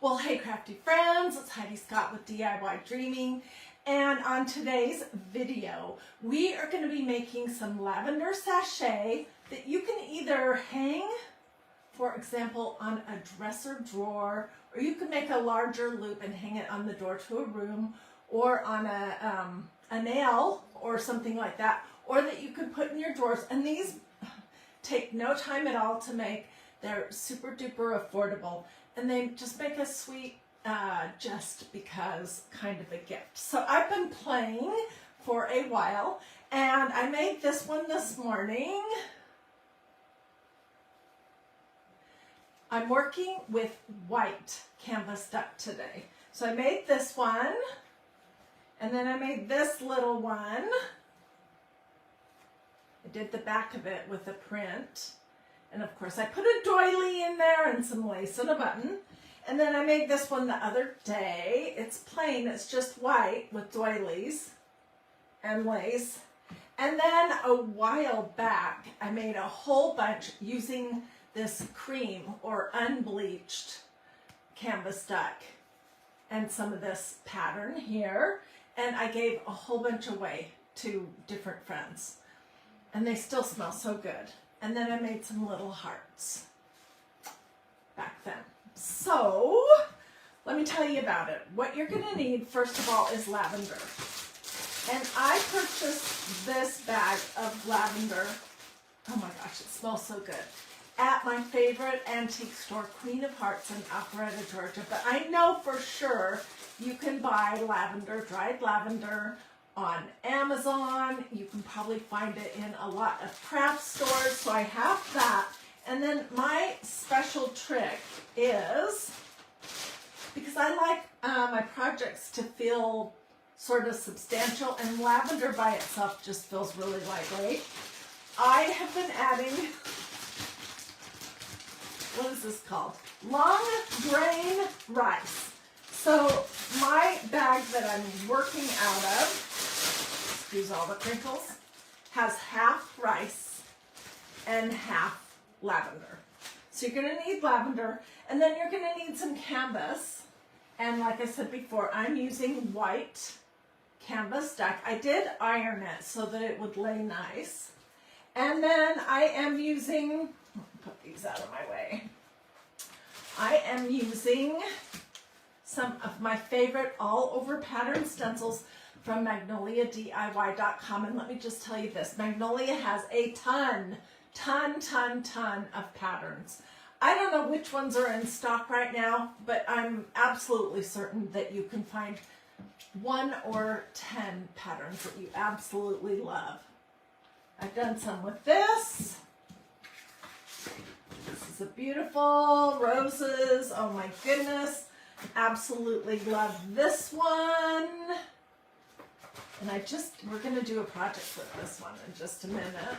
Well, hey crafty friends, it's Heidi Scott with DIY Dreaming, and on today's video we are going to be making some lavender sachet that you can either hang, for example, on a dresser drawer, or you can make a larger loop and hang it on the door to a room, or on a nail or something like that, or that you could put in your drawers. And these take no time at all to make. They're super duper affordable, and they just make a sweet just because kind of a gift. So I've been playing for a while, and I made this one this morning. I'm working with white canvas duck today. So I made this one, and then I made this little one. I did the back of it with a print. And of course I put a doily in there and some lace and a button. And then I made this one the other day. It's plain, it's just white with doilies and lace. And then a while back, I made a whole bunch using this cream or unbleached canvas duck and some of this pattern here. And I gave a whole bunch away to different friends. And they still smell so good. And then I made some little hearts back then. So let me tell you about it. What you're going to need, first of all, is lavender. And I purchased this bag of lavender. Oh my gosh, it smells so good. At my favorite antique store, Queen of Hearts in Alpharetta, Georgia. But I know for sure you can buy lavender, dried lavender, on Amazon. You can probably find it in a lot of craft stores. So I have that. And then my special trick is, because I like my projects to feel sort of substantial, and lavender by itself just feels really lightweight, I have been adding, what is this called? Long grain rice. So my bag that I'm working out of, excuse all the crinkles, has half rice and half lavender. So you're going to need lavender, and then you're going to need some canvas. And like I said before, I'm using white canvas duck. I did iron it so that it would lay nice. And then I am using, put these out of my way, I am using some of my favorite all over pattern stencils from magnoliadiy.com. And let me just tell you this, Magnolia has a ton of patterns. I don't know which ones are in stock right now, but I'm absolutely certain that you can find 1 or 10 patterns that you absolutely love. I've done some with this. This is a beautiful roses. Oh my goodness. Absolutely love this one. And we're going to do a project with this one in just a minute.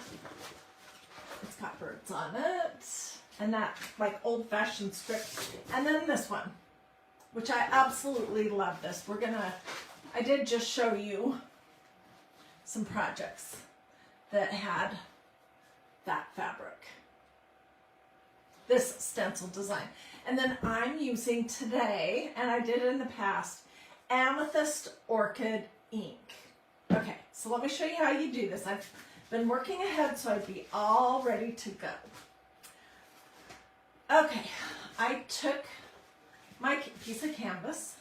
It's got birds on it. And that like old-fashioned script. And then this one, which I absolutely love this. I did just show you some projects that had that fabric. This stencil design. And then I'm using today, and I did in the past, Amethyst Orchid ink. Okay, so let me show you how you do this. I've been working ahead so I'd be all ready to go. Okay, I took my piece of canvas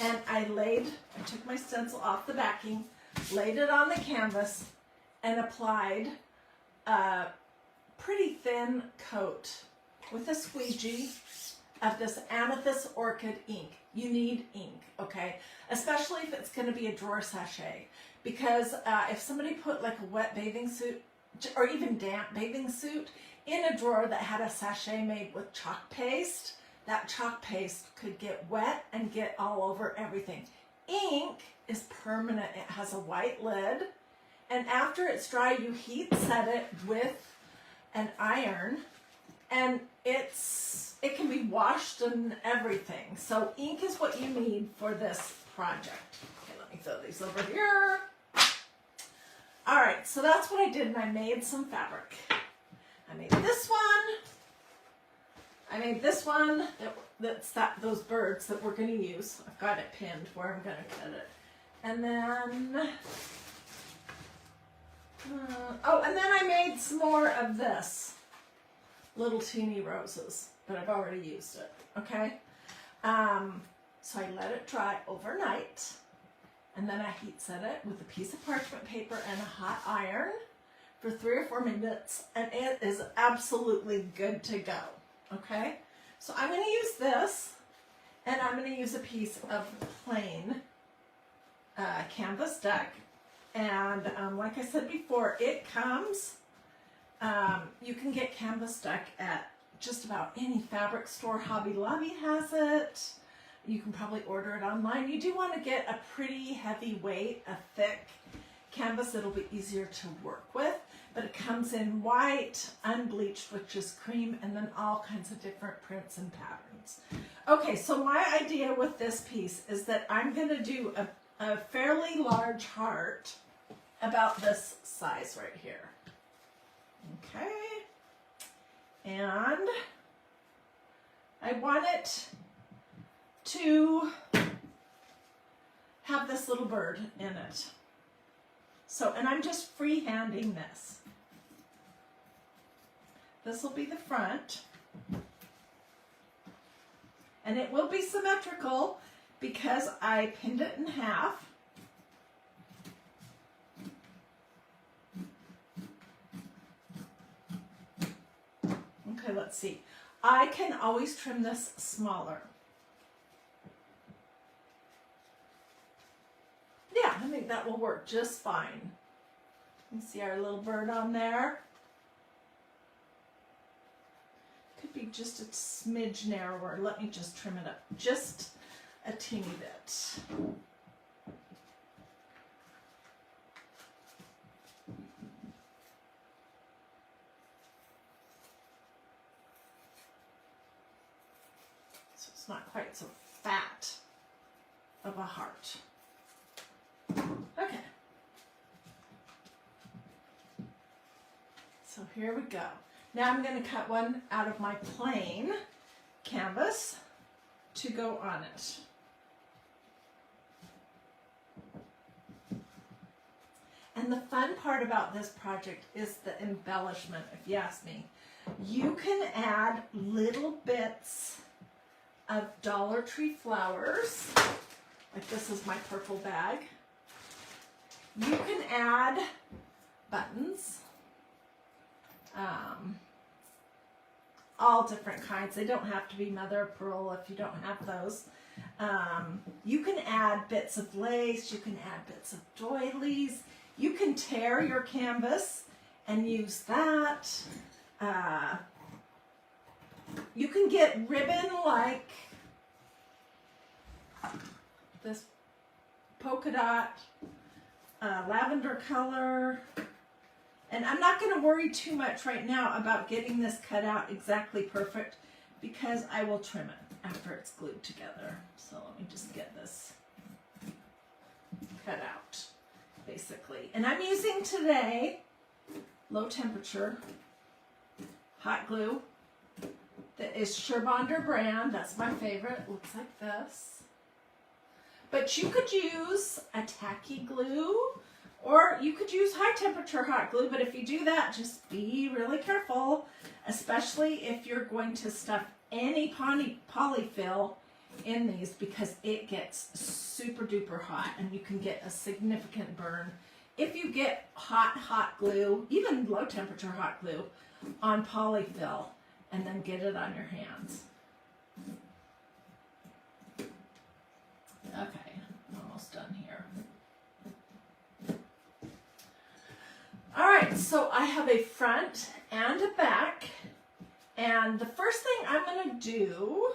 and I took my stencil off the backing, laid it on the canvas, and applied a pretty thin coat with a squeegee of this Amethyst Orchid ink. You need ink, okay? Especially if it's going to be a drawer sachet. Because if somebody put like a wet bathing suit, or even damp bathing suit, in a drawer that had a sachet made with chalk paste, that chalk paste could get wet and get all over everything. Ink is permanent. It has a white lid. And after it's dry, you heat set it with an iron, and it can be washed and everything. So ink is what you need for this project. Okay, let me throw these over here. All right, so that's what I did, and I made some fabric. I made this one. I made this one, those birds that we're going to use. I've got it pinned where I'm going to cut it. And then, and then I made some more of this. Little teeny roses, but I've already used it, okay? So I let it dry overnight, and then I heat set it with a piece of parchment paper and a hot iron for 3 or 4 minutes, and it is absolutely good to go, okay? So I'm going to use this, and I'm going to use a piece of plain canvas deck, and like I said before, it comes, you can get canvas deck at just about any fabric store. Hobby Lobby has it. You can probably order it online. You do want to get a pretty heavy weight, a thick canvas that'll be easier to work with, but it comes in white, unbleached, which is cream, and then all kinds of different prints and patterns. Okay, so my idea with this piece is that I'm going to do a fairly large heart about this size right here. Okay, and I want it to have this little bird in it. So, and I'm just freehanding this. This will be the front. And it will be symmetrical because I pinned it in half. Okay, let's see. I can always trim this smaller. Yeah, I think that will work just fine. You see our little bird on there? Could be just a smidge narrower. Let me just trim it up just a teeny bit. So it's not quite so fat of a heart. Okay. So here we go. Now I'm going to cut one out of my plain canvas to go on it. And the fun part about this project is the embellishment, if you ask me. You can add little bits of Dollar Tree flowers, like this is my purple bag. You can add buttons, all different kinds. They don't have to be mother of pearl if you don't have those. You can add bits of lace, you can add bits of doilies. You can tear your canvas and use that. You can get ribbon like this polka dot lavender color. And I'm not going to worry too much right now about getting this cut out exactly perfect because I will trim it after it's glued together. So let me just get this cut out, basically. And I'm using today low temperature hot glue that is Sherbonder brand. That's my favorite. It looks like this. But you could use a tacky glue, or you could use high temperature hot glue, but if you do that, just be really careful, especially if you're going to stuff any polyfill in these because it gets super duper hot and you can get a significant burn if you get hot glue, even low temperature hot glue, on polyfill and then get it on your hands. Okay, I'm almost done here. All right, so I have a front and a back, and the first thing I'm going to do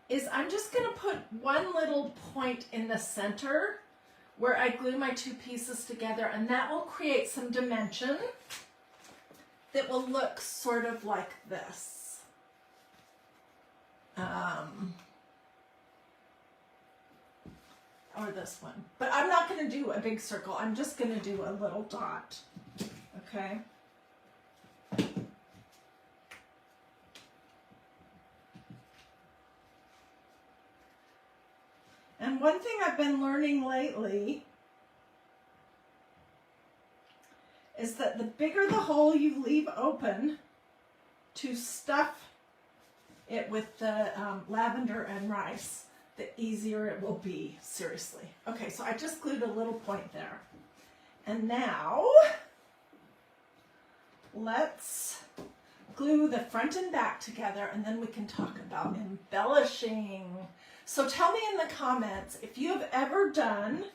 is I'm just going to put one little point in the center where I glue my two pieces together, and that will create some dimension that will look sort of like this. Or this one. But I'm not going to do a big circle. I'm just going to do a little dot. Okay? one thing I've been learning lately is that the bigger the hole you leave open to stuff it with the lavender and rice, the easier it will be, seriously. Okay, so I just glued a little point there. And now, let's glue the front and back together, and then we can talk about embellishing. So tell me in the comments if you have ever done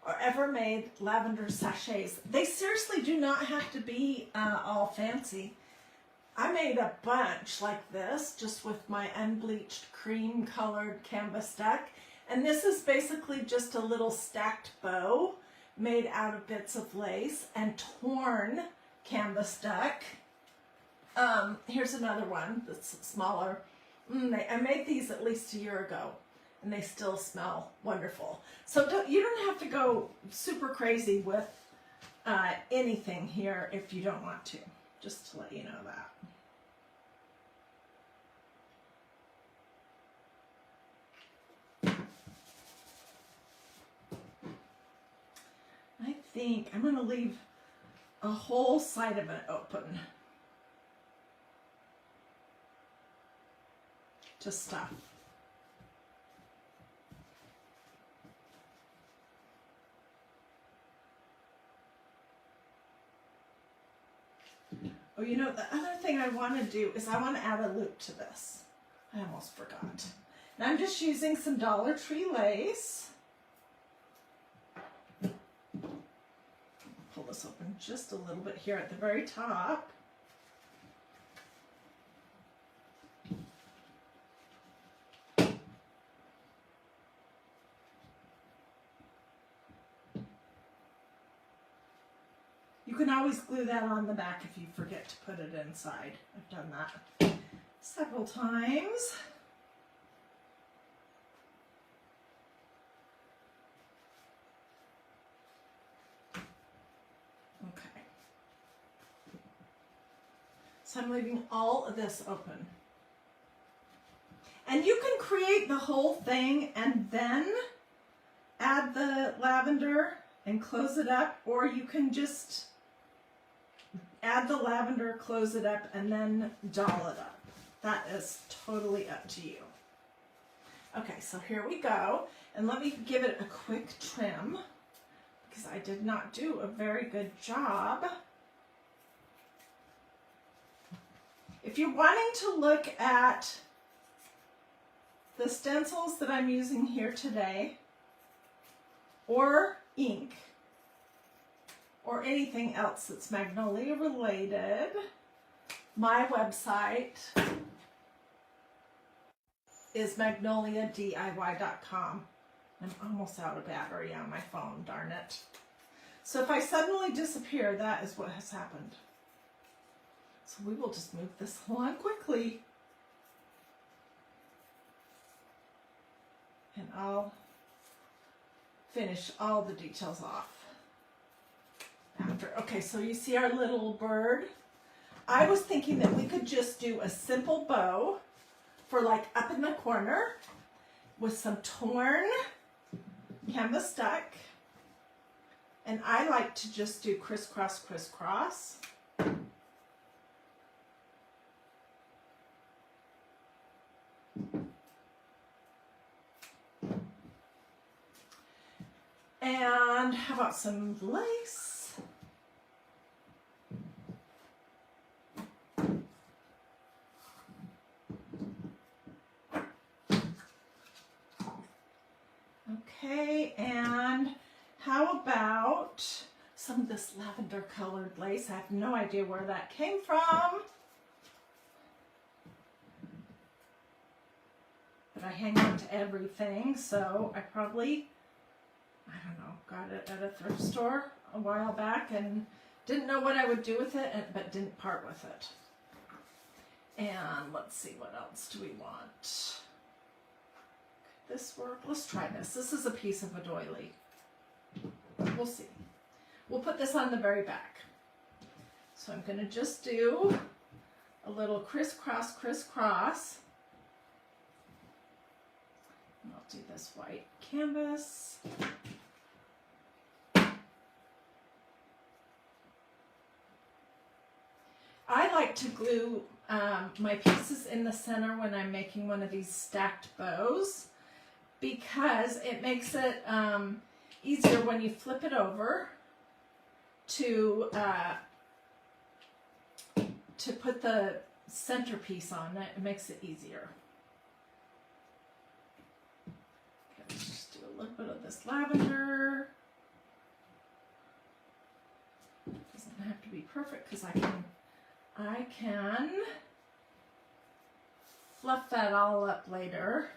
or ever made lavender sachets. They seriously do not have to be all fancy. I made a bunch like this just with my unbleached cream colored canvas deck, and this is basically just a little stacked bow made out of bits of lace and torn canvas deck. Here's another one that's smaller. I made these at least a year ago, and they still smell wonderful. So you don't have to go super crazy with anything here if you don't want to, just to let you know that. I think I'm going to leave a whole side of it open to stuff. Oh, you know, the other thing I want to do is I want to add a loop to this. I almost forgot. And I'm just using some Dollar Tree lace. Pull this open just a little bit here at the very top. You can always glue that on the back if you forget to put it inside. I've done that several times. Okay. So I'm leaving all of this open. And you can create the whole thing and then add the lavender and close it up, or you can just add the lavender, close it up, and then doll it up. That is totally up to you. Okay, so here we go. And let me give it a quick trim because I did not do a very good job. If you're wanting to look at the stencils that I'm using here today, or ink, or anything else that's Magnolia related, my website is magnoliadiy.com. I'm almost out of battery on my phone, darn it. So if I suddenly disappear, that is what has happened. So we will just move this along quickly. And I'll finish all the details off after. Okay, so you see our little bird? I was thinking that we could just do a simple bow for like up in the corner with some torn canvas duck. And I like to just do crisscross, crisscross. And how about some lace? Okay, and how about some of this lavender colored lace? I have no idea where that came from. But I hang on to everything, so I probably, I don't know, got it at a thrift store a while back and didn't know what I would do with it, but didn't part with it. And let's see, what else do we want? Could this work? Let's try this. This is a piece of a doily. We'll see. We'll put this on the very back. So I'm going to just do a little crisscross, crisscross. I'll do this white canvas. I like to glue my pieces in the center when I'm making one of these stacked bows because it makes it easier when you flip it over to put the centerpiece on it. It makes it easier. Okay, let's just do a little bit of this lavender. Doesn't have to be perfect because I can fluff that all up later.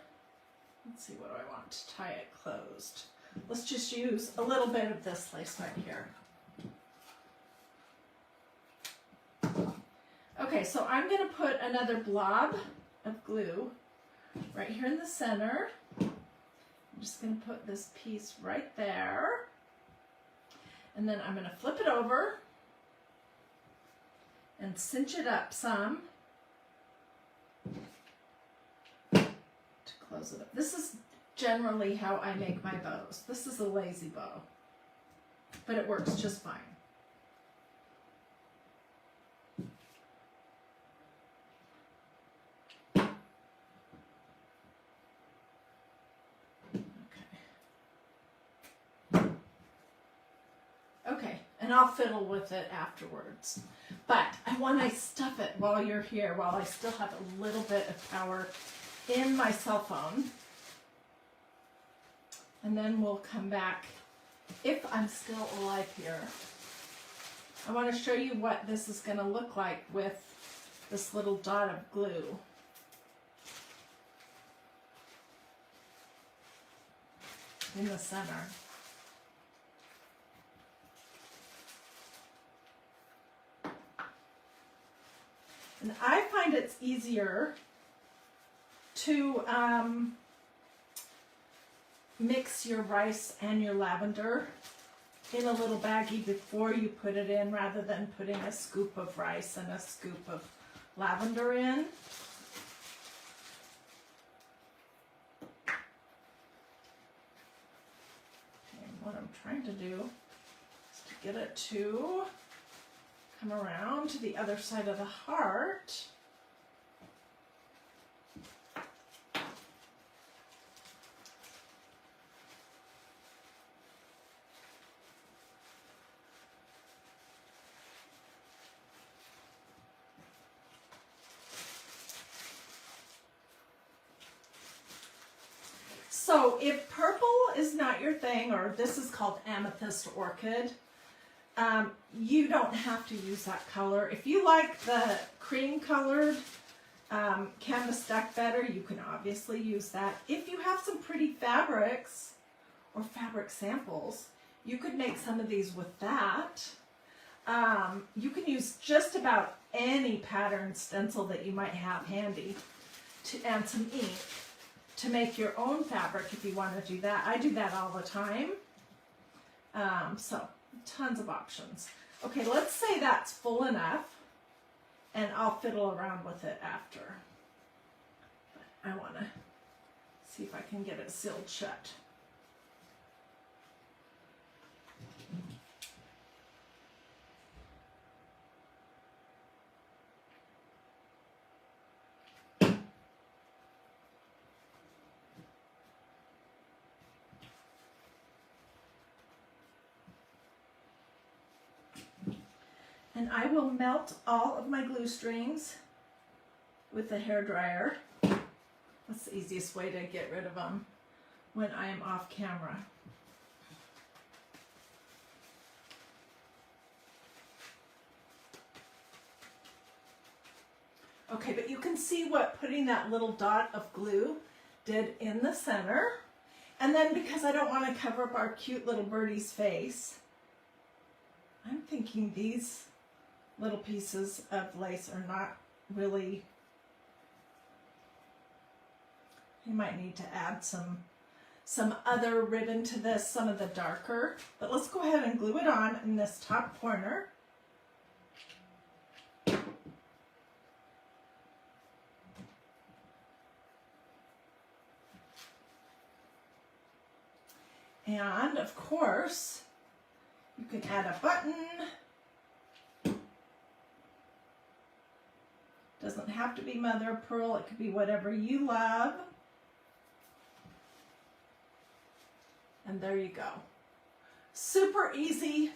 Let's see, what do I want to tie it closed? Let's just use a little bit of this lace right here. Okay, so I'm going to put another blob of glue right here in the center. I'm just going to put this piece right there. And then I'm going to flip it over and cinch it up some to close it up. This is generally how I make my bows. This is a lazy bow, but it works just fine. Okay, and I'll fiddle with it afterwards. But I want to stuff it while you're here, while I still have a little bit of power in my cell phone. And then we'll come back if I'm still alive here. I want to show you what this is going to look like with this little dot of glue. In the center. And I find it's easier to mix your rice and your lavender in a little baggie before you put it in, rather than putting a scoop of rice and a scoop of lavender in. And what I'm trying to do is to get it to come around to the other side of the heart. So if purple is not your thing, or this is called amethyst orchid, you don't have to use that color. If you like the cream colored canvas duck better, you can obviously use that. If you have some pretty fabrics or fabric samples, you could make some of these with that. You can use just about any pattern stencil that you might have handy and some ink to make your own fabric if you want to do that. I do that all the time. So tons of options. Okay, let's say that's full enough, and I'll fiddle around with it after. But I want to see if I can get it sealed shut. And I will melt all of my glue strings with the hairdryer. That's the easiest way to get rid of them when I am off camera. Okay, but you can see what putting that little dot of glue did in the center. And then because I don't want to cover up our cute little birdie's face, I'm thinking these little pieces of lace are not really, you might need to add some other ribbon to this, some of the darker, but let's go ahead and glue it on in this top corner. And of course, you can add a button. Doesn't have to be mother of pearl, it could be whatever you love. And there you go. Super easy,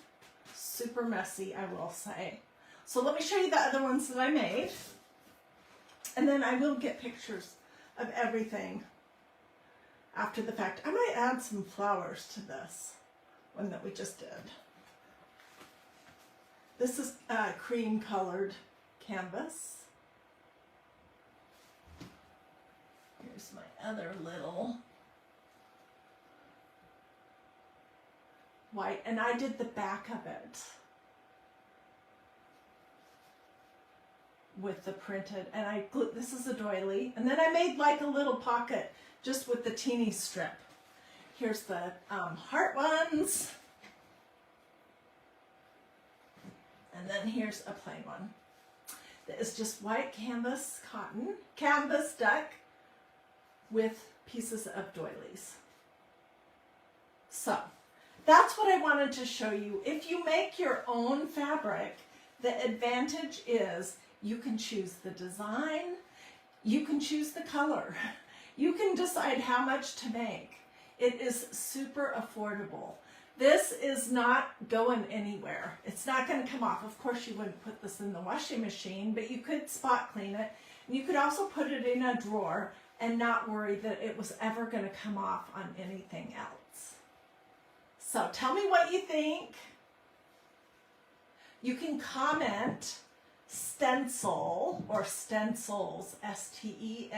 super messy, I will say. So let me show you the other ones that I made. And then I will get pictures of everything after the fact. I might add some flowers to this one that we just did. This is cream colored canvas. Here's my other little white, and I did the back of it with the printed, and I glued, this is a doily, and then I made like a little pocket just with the teeny strip. Here's the heart ones, and then here's a plain one that is just white canvas cotton, canvas duck with pieces of doilies. So that's what I wanted to show you. If you make your own fabric, the advantage is you can choose the design, you can choose the color, you can decide how much to make. It is super affordable. This is not going anywhere. It's not going to come off. Of course, you wouldn't put this in the washing machine, but you could spot clean it. And you could also put it in a drawer and not worry that it was ever going to come off on anything else. So tell me what you think. You can comment stencil or stencils, S-T-E-N-C-I-L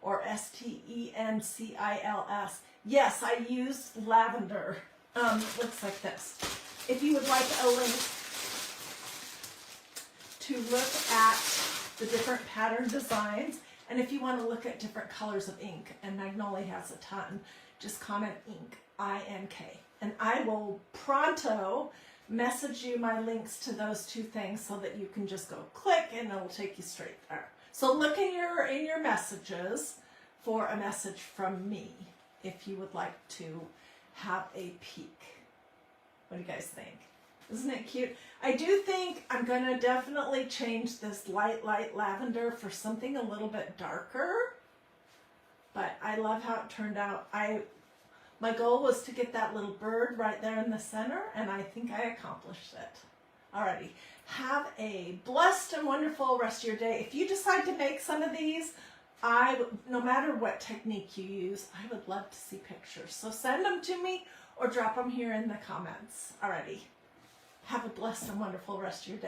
or S-T-E-N-C-I-L-S. Yes, I used lavender. Looks like this. If you would like a link to look at the different pattern designs, and if you want to look at different colors of ink, and Magnolia has a ton, just comment ink, I-N-K. And I will pronto message you my links to those two things so that you can just go click and it'll take you straight there. So look in your messages for a message from me if you would like to have a peek. What do you guys think? Isn't it cute? I do think I'm going to definitely change this light lavender for something a little bit darker. But I love how it turned out. My goal was to get that little bird right there in the center, and I think I accomplished it. Alrighty. Have a blessed and wonderful rest of your day. If you decide to make some of these, no matter what technique you use, I would love to see pictures. So send them to me or drop them here in the comments. Alrighty. Have a blessed and wonderful rest of your day.